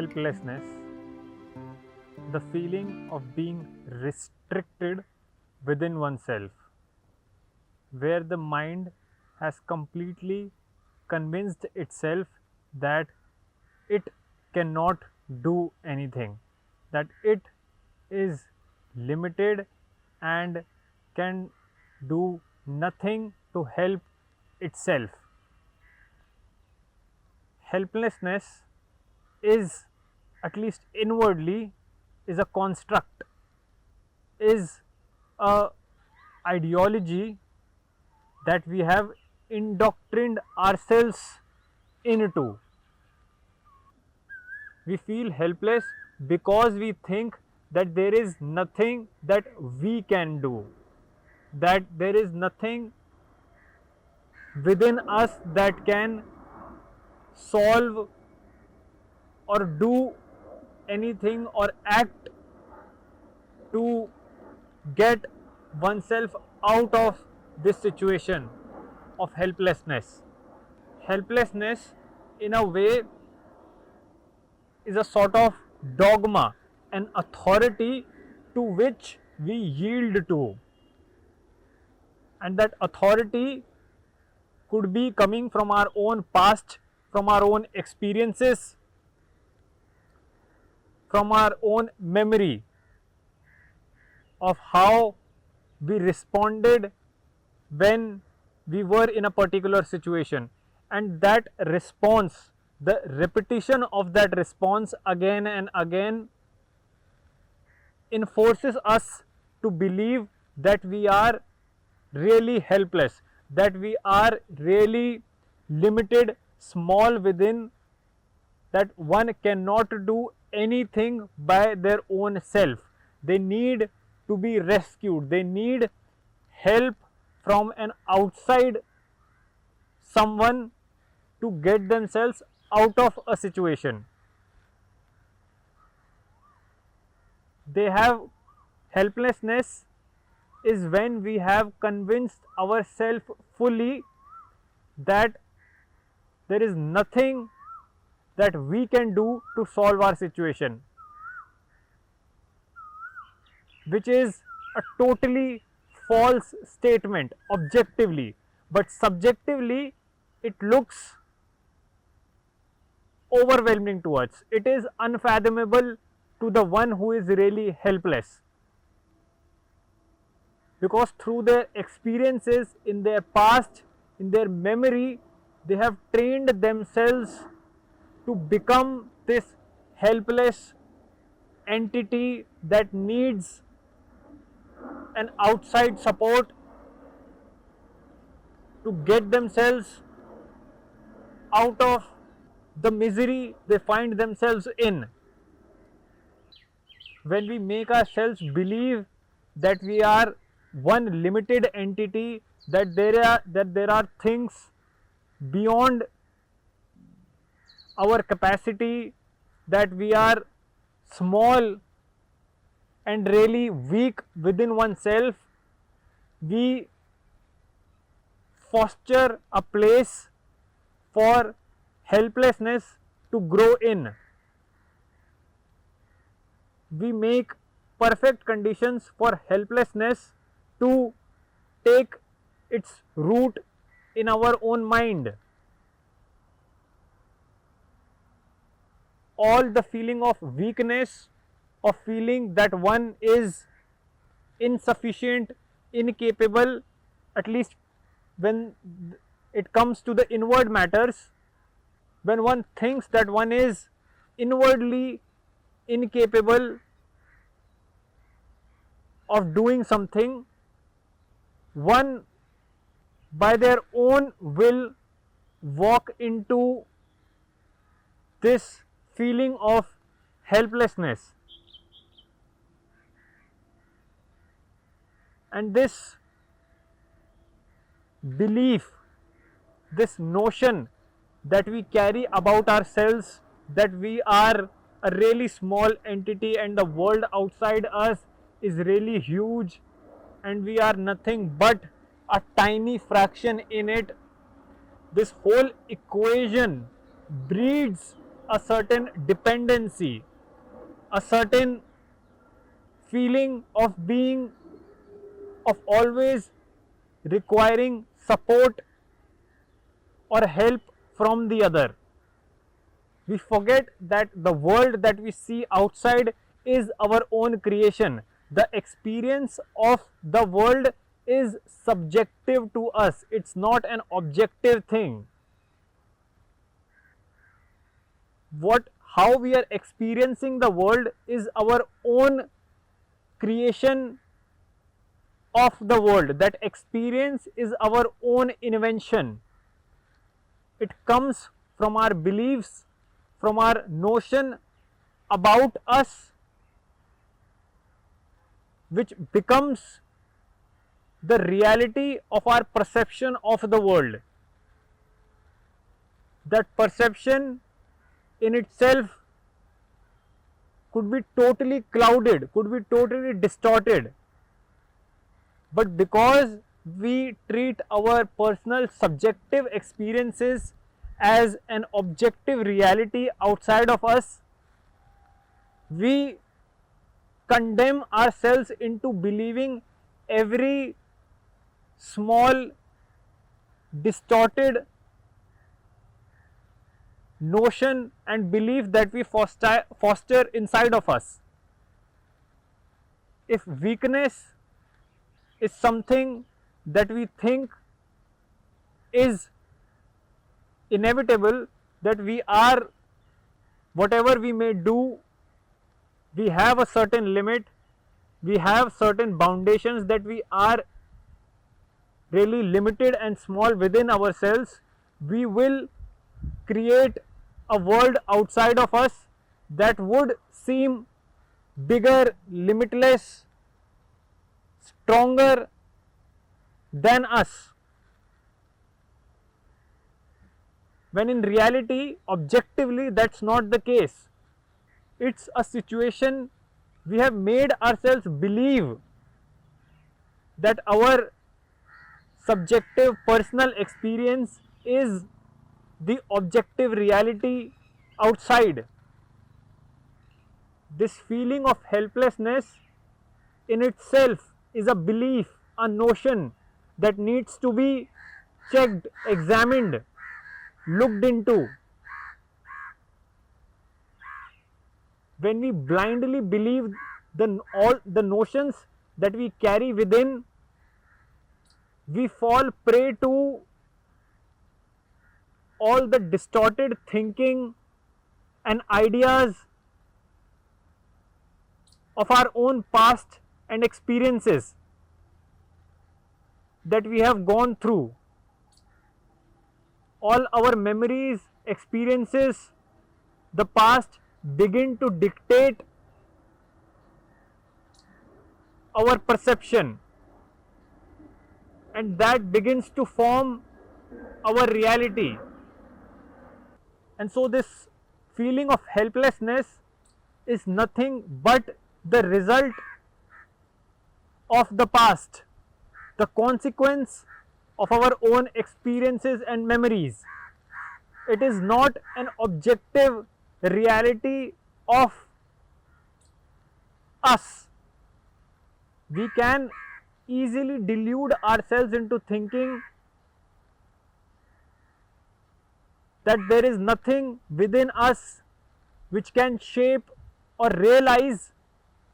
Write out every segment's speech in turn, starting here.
helplessness, the feeling of being restricted within oneself, where the mind has completely convinced itself that it cannot do anything, that it is limited and can do nothing to help itself. Helplessness is, at least inwardly, is a construct, is a ideology that we have indoctrined ourselves into. We feel helpless because we think that there is nothing that we can do, that there is nothing within us that can solve or do anything or act to get oneself out of this situation of helplessness. Helplessness, in a way, is a sort of dogma, an authority to which we yield to, and that authority could be coming from our own past, from our own experiences, from our own memory of how we responded when we were in a particular situation, and that response, the repetition of that response again and again, enforces us to believe that we are really helpless, that we are really limited, small within, that one cannot do anything by their own self. They need to be rescued, they need help from an outside someone to get themselves out of a situation. They have helplessness is when we have convinced ourselves fully that there is nothing that we can do to solve our situation, which is a totally false statement objectively, but subjectively it looks overwhelming to us. It is unfathomable to the one who is really helpless, because through their experiences in their past, in their memory, they have trained themselves to become this helpless entity that needs an outside support to get themselves out of the misery they find themselves in. When we make ourselves believe that we are one limited entity, that there are things beyond our capacity, that we are small and really weak within oneself, we foster a place for helplessness to grow in. We make perfect conditions for helplessness to take its root in our own mind. All the feeling of weakness, of feeling that one is insufficient, incapable, at least when it comes to the inward matters, when one thinks that one is inwardly incapable of doing something, one by their own will walk into this feeling of helplessness. And this belief, this notion that we carry about ourselves, that we are a really small entity and the world outside us is really huge and we are nothing but a tiny fraction in it, this whole equation breeds a certain dependency, a certain feeling of being, of always requiring support or help from the other. We forget that the world that we see outside is our own creation. The experience of the world is subjective to us, it's not an objective thing. How we are experiencing the world is our own creation of the world. That experience is our own invention. It comes from our beliefs, from our notion about us, which becomes the reality of our perception of the world. That perception in itself could be totally clouded, could be totally distorted, but because we treat our personal subjective experiences as an objective reality outside of us, we condemn ourselves into believing every small distorted notion and belief that we foster inside of us. If weakness is something that we think is inevitable, that we are, whatever we may do, we have a certain limit, we have certain foundations, that we are really limited and small within ourselves, we will create a world outside of us that would seem bigger, limitless, stronger than us, when in reality, objectively, that's not the case. It's a situation we have made ourselves believe that our subjective personal experience is the objective reality outside. This feeling of helplessness in itself is a belief, a notion that needs to be checked, examined, looked into. When we blindly believe all the notions that we carry within, we fall prey to all the distorted thinking and ideas of our own past and experiences that we have gone through. All our memories, experiences, the past begin to dictate our perception, and that begins to form our reality. And so this feeling of helplessness is nothing but the result of the past, the consequence of our own experiences and memories. It is not an objective reality of us. We can easily delude ourselves into thinking that there is nothing within us which can shape or realize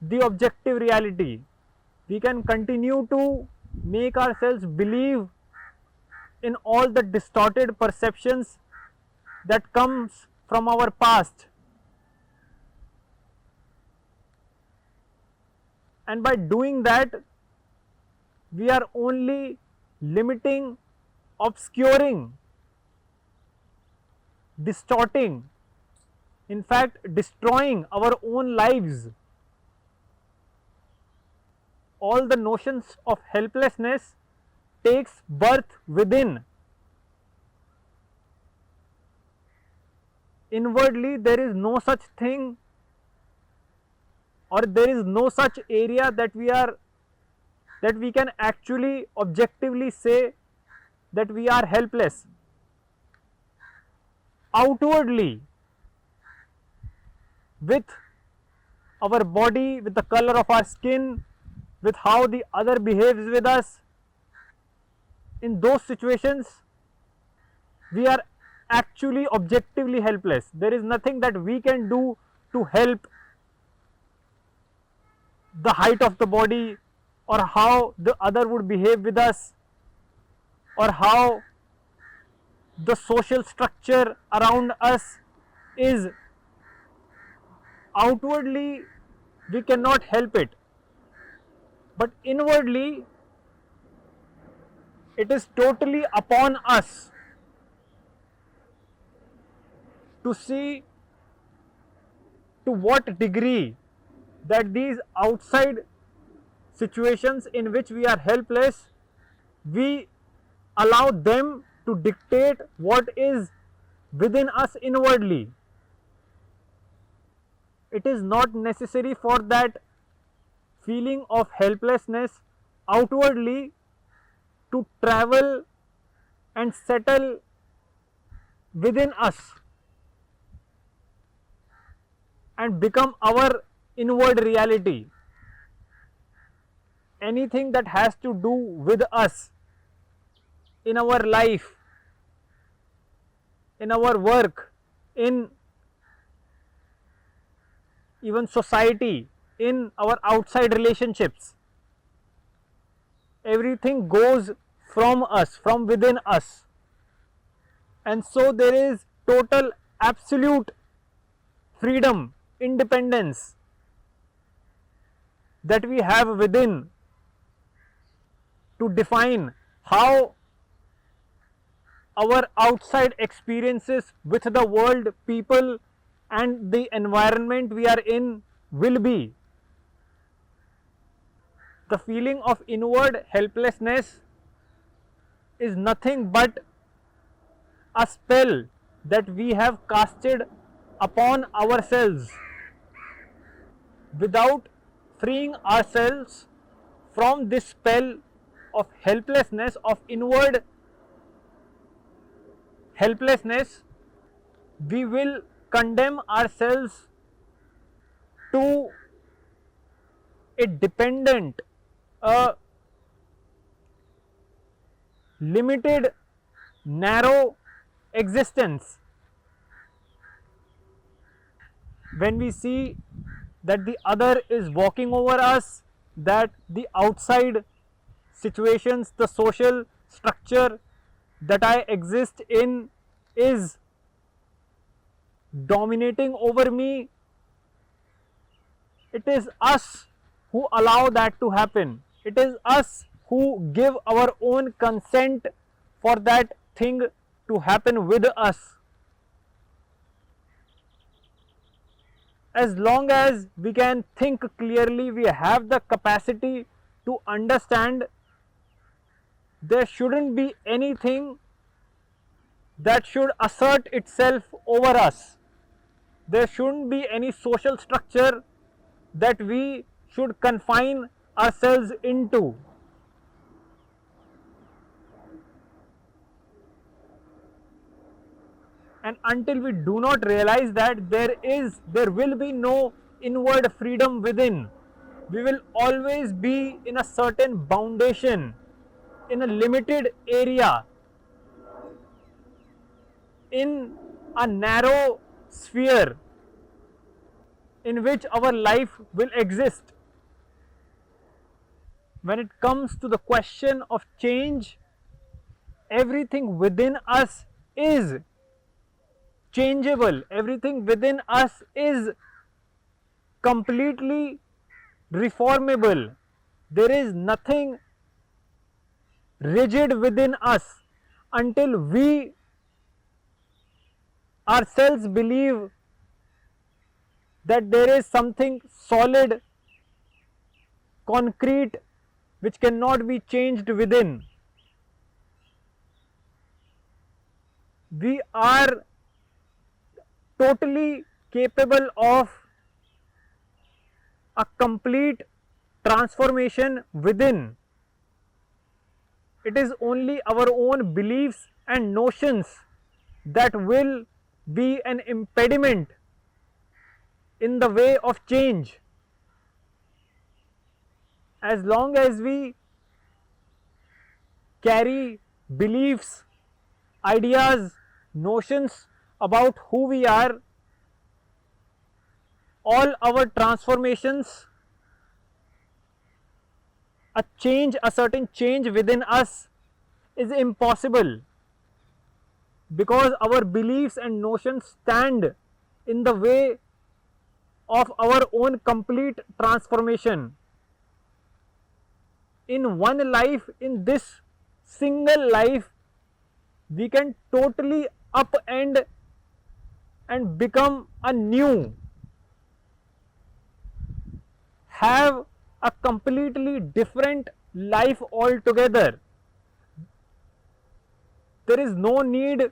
the objective reality. We can continue to make ourselves believe in all the distorted perceptions that comes from our past, and by doing that we are only limiting, obscuring, distorting, in fact destroying our own lives. All the notions of helplessness takes birth within. Inwardly there is no such thing, or there is no such area that we can actually objectively say that we are helpless. Outwardly with our body, with the color of our skin, with how the other behaves with us. In those situations, we are actually objectively helpless. There is nothing that we can do to help the height of the body, or how the other would behave with us, or how the social structure around us is. Outwardly we cannot help it, but inwardly it is totally upon us to see to what degree that these outside situations in which we are helpless, we allow them to dictate what is within us inwardly. It is not necessary for that feeling of helplessness outwardly to travel and settle within us and become our inward reality. Anything that has to do with us in our life, in our work, in even society, in our outside relationships, everything goes from us, from within us. And so there is total absolute freedom, independence that we have within to define how our outside experiences with the world, people and the environment we are in will be. The feeling of inward helplessness is nothing but a spell that we have casted upon ourselves. Without freeing ourselves from this spell of helplessness, of inward helplessness, we will condemn ourselves to a dependent, a limited, narrow existence. When we see that the other is walking over us, that the outside situations, the social structure that I exist in is dominating over me, it is us who allow that to happen. It is us who give our own consent for that thing to happen with us. As long as we can think clearly, we have the capacity to understand, there shouldn't be anything that should assert itself over us. There shouldn't be any social structure that we should confine ourselves into. And until we do not realize that there will be no inward freedom within, we will always be in a certain foundation, in a limited area, in a narrow sphere in which our life will exist. When it comes to the question of change, everything within us is changeable, everything within us is completely reformable. There is nothing rigid within us until we ourselves believe that there is something solid, concrete, which cannot be changed within. We are totally capable of a complete transformation within. It is only our own beliefs and notions that will be an impediment in the way of change. As long as we carry beliefs, ideas, notions about who we are, all our transformations, a certain change within us is impossible, because our beliefs and notions stand in the way of our own complete transformation. In one life, in this single life, we can totally upend and become a new, have a completely different life altogether. There is no need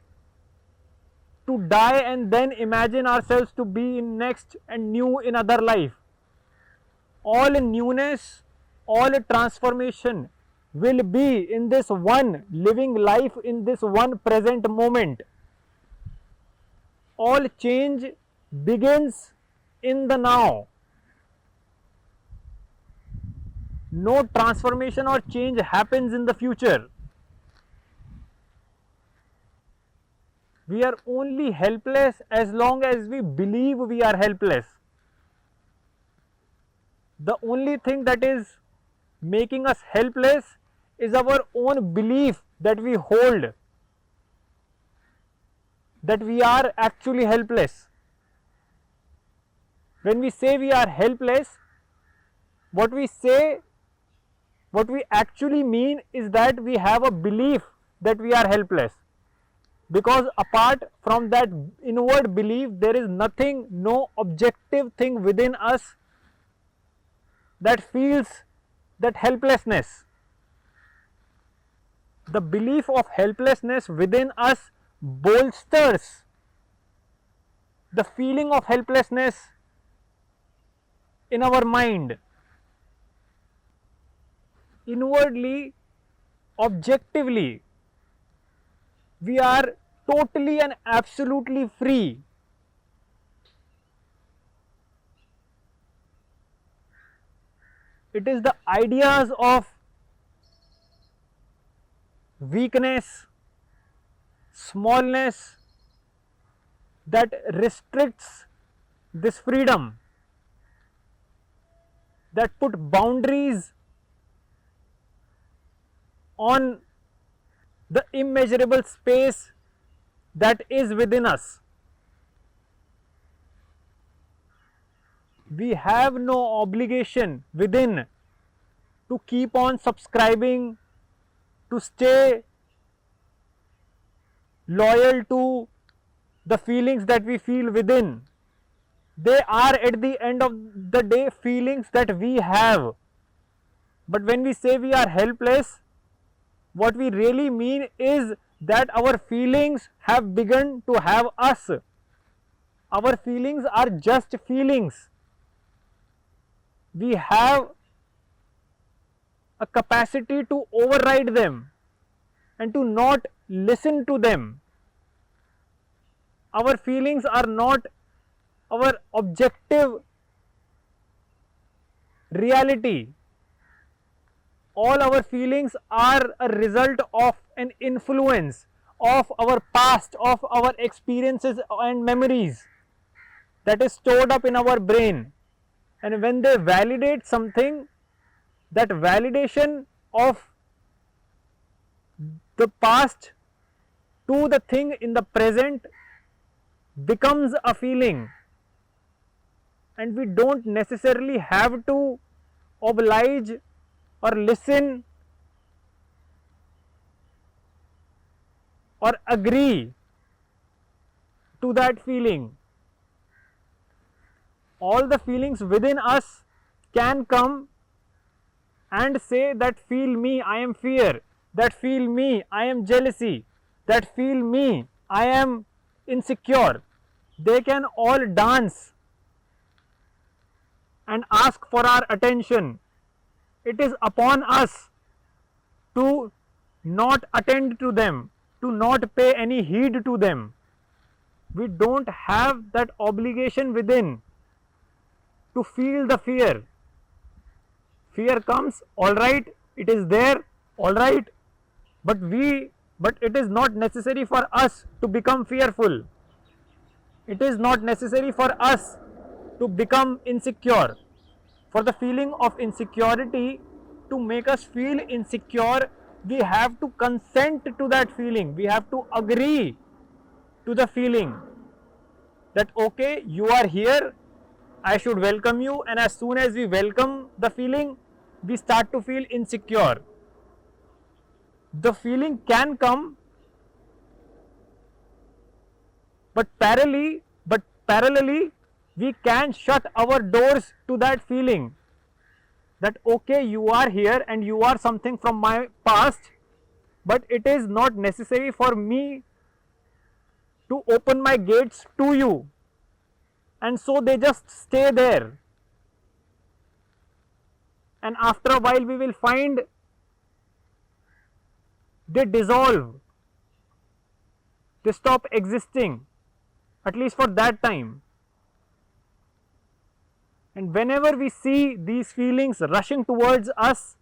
to die and then imagine ourselves to be in next and new in other life. All newness, all transformation will be in this one living life, in this one present moment. All change begins in the now. No transformation or change happens in the future. We are only helpless as long as we believe we are helpless. The only thing that is making us helpless is our own belief that we hold, that we are actually helpless. When we say we are helpless, what we actually mean is that we have a belief that we are helpless. Because apart from that inward belief, there is nothing, no objective thing within us that feels that helplessness. The belief of helplessness within us bolsters the feeling of helplessness in our mind. Inwardly, objectively, we are totally and absolutely free. It is the ideas of weakness, smallness that restricts this freedom, that put boundaries on the immeasurable space that is within us. We have no obligation within to keep on subscribing, to stay loyal to the feelings that we feel within. They are at the end of the day feelings that we have. But when we say we are helpless, what we really mean is that our feelings have begun to have us. Our feelings are just feelings. We have a capacity to override them and to not listen to them. Our feelings are not our objective reality. All our feelings are a result of an influence of our past, of our experiences and memories that is stored up in our brain. And when they validate something, that validation of the past to the thing in the present becomes a feeling. And we don't necessarily have to oblige or listen or agree to that feeling. All the feelings within us can come and say that feel me, I am fear, that feel me, I am jealousy, that feel me, I am insecure. They can all dance and ask for our attention. It is upon us to not attend to them, to not pay any heed to them. We don't have that obligation within. to feel the fear. Fear comes, all right, it is there, all right, but it is not necessary for us to become fearful. It is not necessary for us to become insecure. For the feeling of insecurity to make us feel insecure, we have to consent to that feeling. We have to agree to the feeling that okay, you are here, I should welcome you, and as soon as we welcome the feeling, we start to feel insecure. The feeling can come, but parallelly we can shut our doors to that feeling that okay, you are here and you are something from my past, but it is not necessary for me to open my gates to you, and so they just stay there, and after a while we will find they dissolve, they stop existing, at least for that time. And whenever we see these feelings rushing towards us,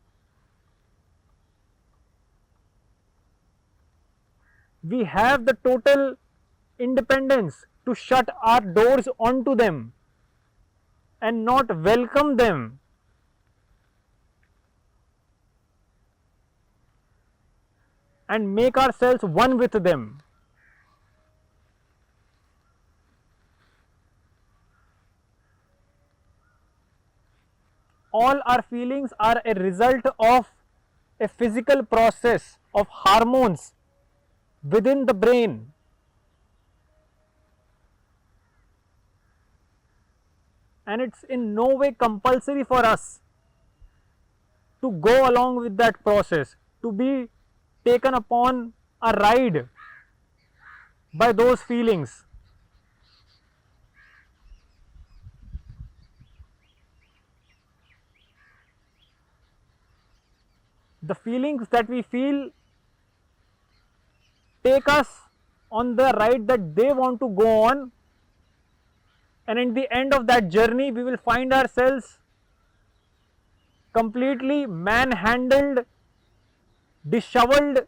we have the total independence to shut our doors onto them and not welcome them. And make ourselves one with them. All our feelings are a result of a physical process of hormones within the brain. And it's in no way compulsory for us to go along with that process, to be taken upon a ride by those feelings. The feelings that we feel take us on the ride that they want to go on, and in the end of that journey we will find ourselves completely manhandled, disheveled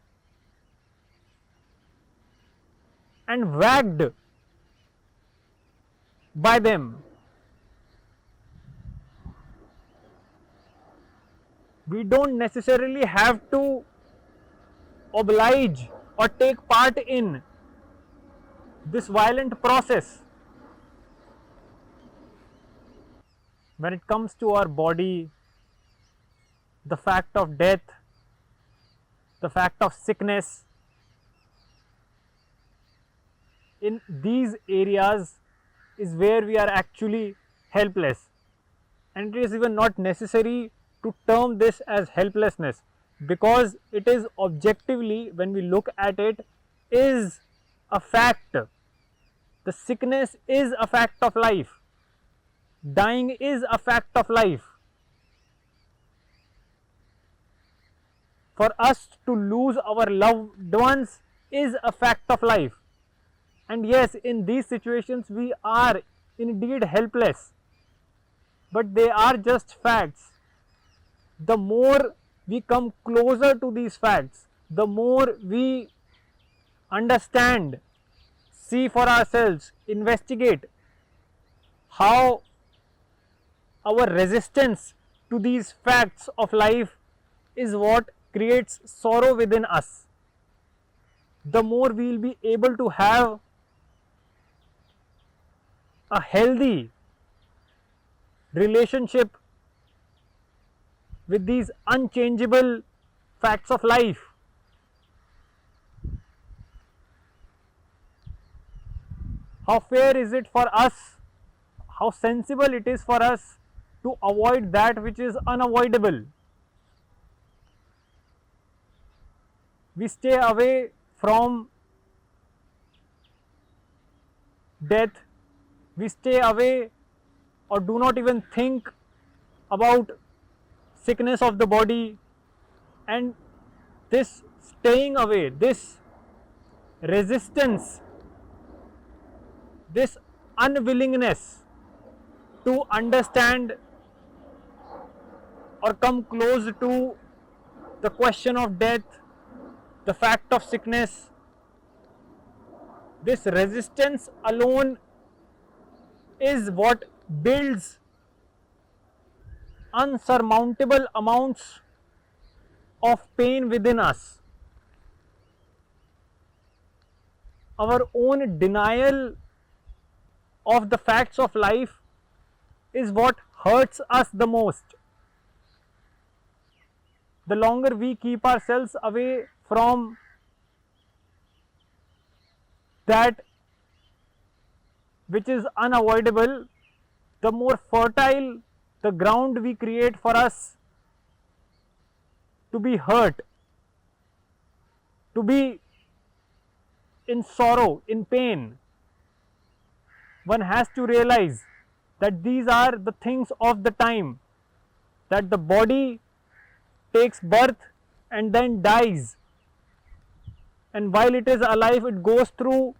and wagged by them. We don't necessarily have to oblige or take part in this violent process. When it comes to our body, the fact of death, the fact of sickness, in these areas is where we are actually helpless, and it is even not necessary to term this as helplessness, because it is objectively, when we look at it, is a fact. The sickness is a fact of life. Dying is a fact of life. For us to lose our loved ones is a fact of life. And yes, in these situations we are indeed helpless, but they are just facts. The more we come closer to these facts, the more we understand, see for ourselves, investigate how our resistance to these facts of life is what creates sorrow within us, the more we will be able to have a healthy relationship with these unchangeable facts of life. How fair is it for us, how sensible it is for us to avoid that which is unavoidable. We stay away from death, we stay away or do not even think about sickness of the body, and this staying away, this resistance, this unwillingness to understand or come close to the question of death, the fact of sickness. This resistance alone is what builds unsurmountable amounts of pain within us. Our own denial of the facts of life is what hurts us the most. The longer we keep ourselves away from that which is unavoidable, the more fertile the ground we create for us to be hurt, to be in sorrow, in pain. One has to realize that these are the things of the time, that the body takes birth and then dies, and while it is alive it goes through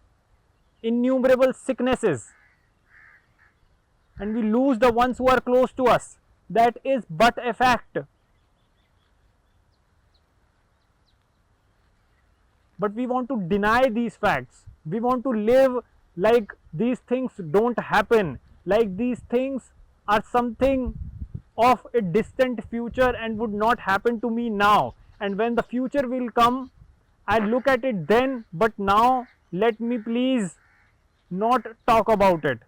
innumerable sicknesses, and we lose the ones who are close to us. That is but a fact. But we want to deny these facts. We want to live like these things don't happen, like these things are something of a distant future and would not happen to me now. And when the future will come, I'll look at it then, but now let me please not talk about it.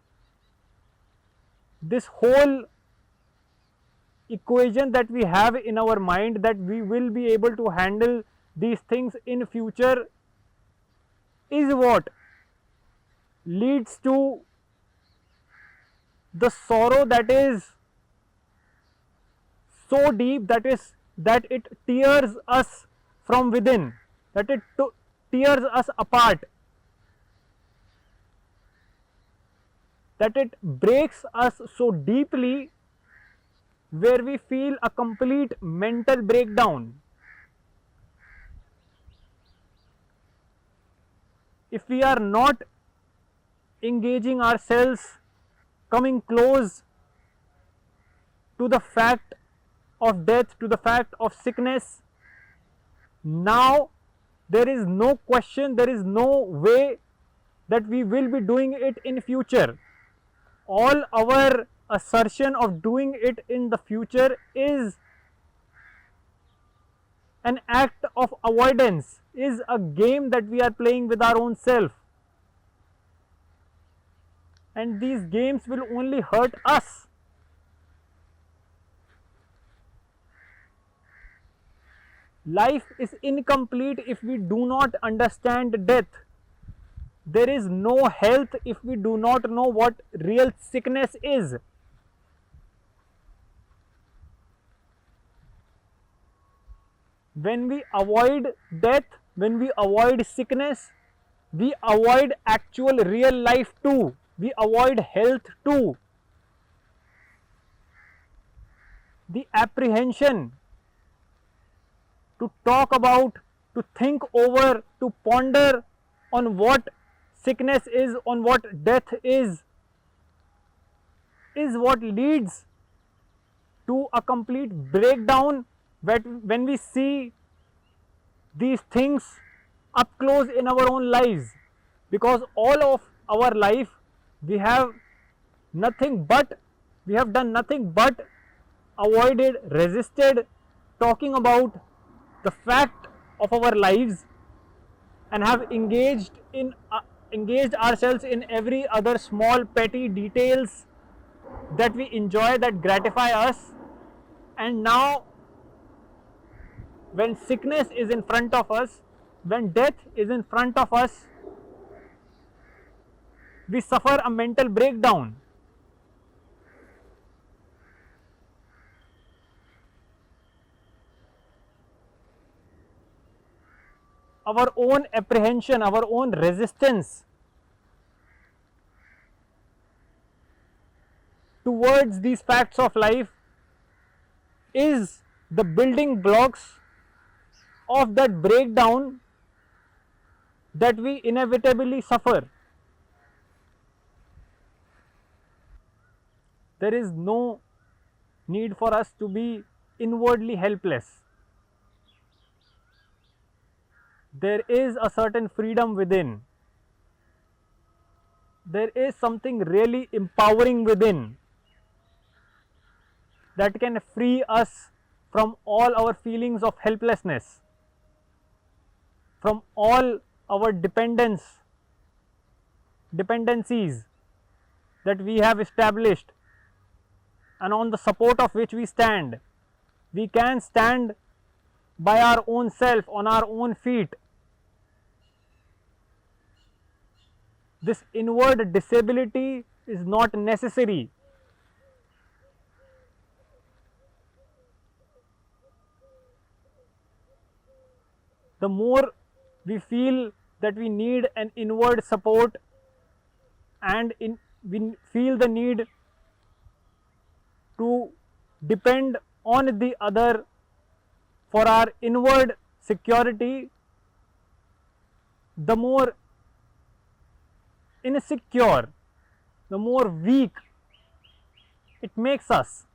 This whole equation that we have in our mind, that we will be able to handle these things in future, is what leads to the sorrow that is so deep, that it tears us from within, that it tears us apart, that it breaks us so deeply, where we feel a complete mental breakdown. If we are not engaging ourselves, coming close to the fact of death, to the fact of sickness, now there is no question, there is no way that we will be doing it in future. All our assertion of doing it in the future is an act of avoidance, is a game that we are playing with our own self, and these games will only hurt us. Life is incomplete if we do not understand death. There is no health if we do not know what real sickness is. When we avoid death, when we avoid sickness, we avoid actual real life too. We avoid health too. The apprehension to talk about, to think over, to ponder on what sickness is, on what death is what leads to a complete breakdown when we see these things up close in our own lives. Because all of our life we have done nothing but avoided, resisted talking about the fact of our lives, and have engaged ourselves in every other small petty details that we enjoy, that gratify us. And now when sickness is in front of us, when death is in front of us, we suffer a mental breakdown. Our own apprehension, our own resistance towards these facts of life is the building blocks of that breakdown that we inevitably suffer. there is no need for us to be inwardly helpless. There is a certain freedom within. There is something really empowering within that can free us from all our feelings of helplessness, from all our dependencies that we have established and on the support of which we stand. We can stand by our own self, on our own feet. This inward disability is not necessary. The more we feel that we need an inward support and we feel the need to depend on the other for our inward security, the more insecure, the more weak it makes us.